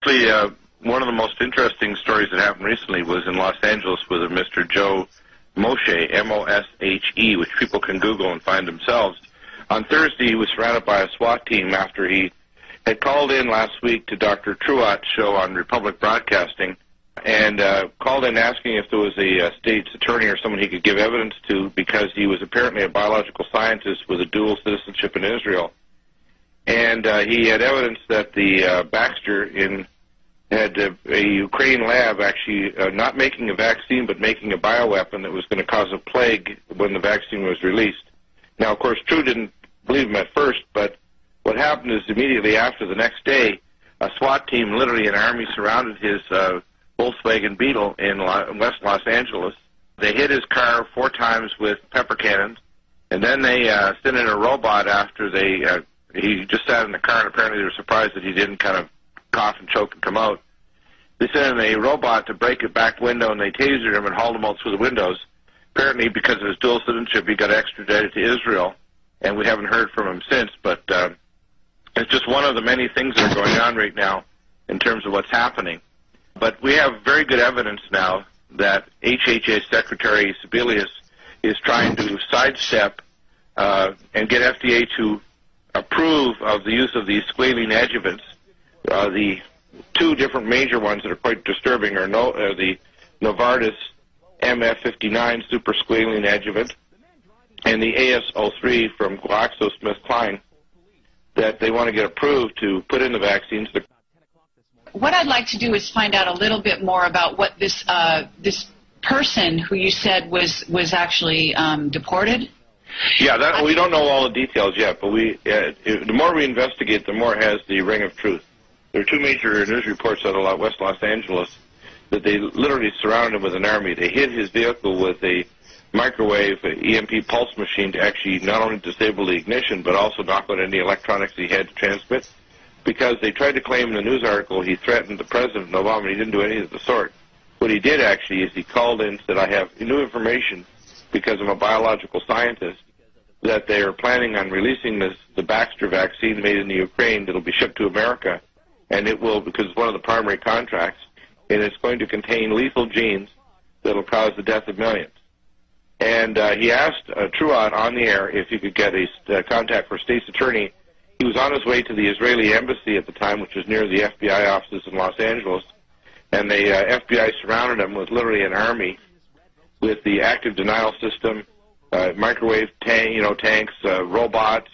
Actually, one of the most interesting stories that happened recently was in Los Angeles with a Mr. Joe Moshe, M-O-S-H-E, which people can Google and find themselves. On Thursday, he was surrounded by a SWAT team after he had called in last week to Dr. Truott's show on Republic Broadcasting and called in asking if there was a state's attorney or someone he could give evidence to, because he was apparently a biological scientist with a dual citizenship in Israel. And he had evidence that the Baxter had a Ukraine lab actually not making a vaccine but making a bioweapon that was going to cause a plague when the vaccine was released. Now, of course, True didn't believe him at first, but what happened is immediately after, the next day, a SWAT team, literally an army, surrounded his Volkswagen Beetle in West Los Angeles. They hit his car 4 times with pepper cannons, and then they sent in a robot after he just sat in the car, and apparently they were surprised that he didn't kind of cough and choke and come out. They sent in a robot to break a back window, and they tasered him and hauled him out through the windows. Apparently, because of his dual citizenship, he got extradited to Israel, and we haven't heard from him since. But it's just one of the many things that are going on right now in terms of what's happening. But we have very good evidence now that HHS Secretary Sebelius is trying to sidestep and get FDA to approve of the use of these squalene adjuvants. The 2 different major ones that are quite disturbing are the Novartis MF59 supersqualene adjuvant and the AS03 from GlaxoSmithKline that they want to get approved to put in the vaccines. What I'd like to do is find out a little bit more about what this person who you said was actually deported. Yeah, we don't know all the details yet, but the more we investigate, the more it has the ring of truth. There are 2 major news reports out of West Los Angeles that they literally surrounded him with an army. They hit his vehicle with a microwave EMP pulse machine to actually not only disable the ignition, but also knock out any electronics he had to transmit, because they tried to claim in the news article he threatened the President Obama, and he didn't do any of the sort. What he did actually is he called in and said, I have new information, because I'm a biological scientist, that they are planning on releasing the Baxter vaccine made in the Ukraine that will be shipped to America, and it will, because it's one of the primary contracts, and it's going to contain lethal genes that will cause the death of millions. And he asked Truott on the air if he could get a contact for a state's attorney. He was on his way to the Israeli embassy at the time, which was near the FBI offices in Los Angeles, and the FBI surrounded him with literally an army with the active denial system, microwave tanks, robots.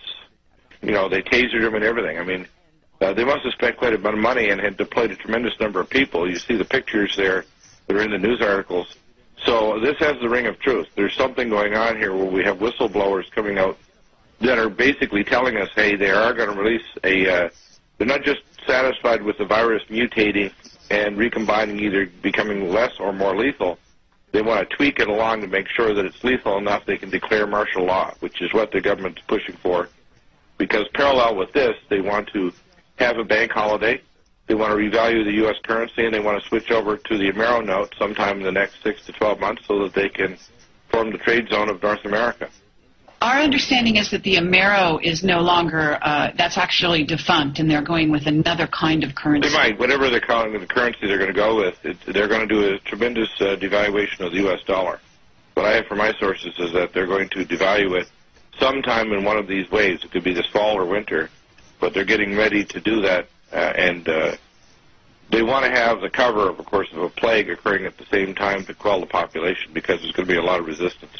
They tasered him and everything. I mean, they must have spent quite a bit of money and had deployed a tremendous number of people. You see the pictures there that are in the news articles. So this has the ring of truth. There's something going on here where we have whistleblowers coming out that are basically telling us, hey, they are going to release they're not just satisfied with the virus mutating and recombining, either becoming less or more lethal. They want to tweak it along to make sure that it's lethal enough they can declare martial law, which is what the government's pushing for. Because parallel with this, they want to have a bank holiday, they want to revalue the U.S. currency, and they want to switch over to the Amero note sometime in the next 6 to 12 months so that they can form the trade zone of North America. Our understanding is that the Amero is no longer, that's actually defunct, and they're going with another kind of currency. They might. Whatever they're calling the currency they're going to go with, they're going to do a tremendous devaluation of the U.S. dollar. What I have from my sources is that they're going to devalue it sometime in one of these waves. It could be this fall or winter, but they're getting ready to do that, and they want to have the cover, of course, of a plague occurring at the same time to quell the population, because there's going to be a lot of resistance.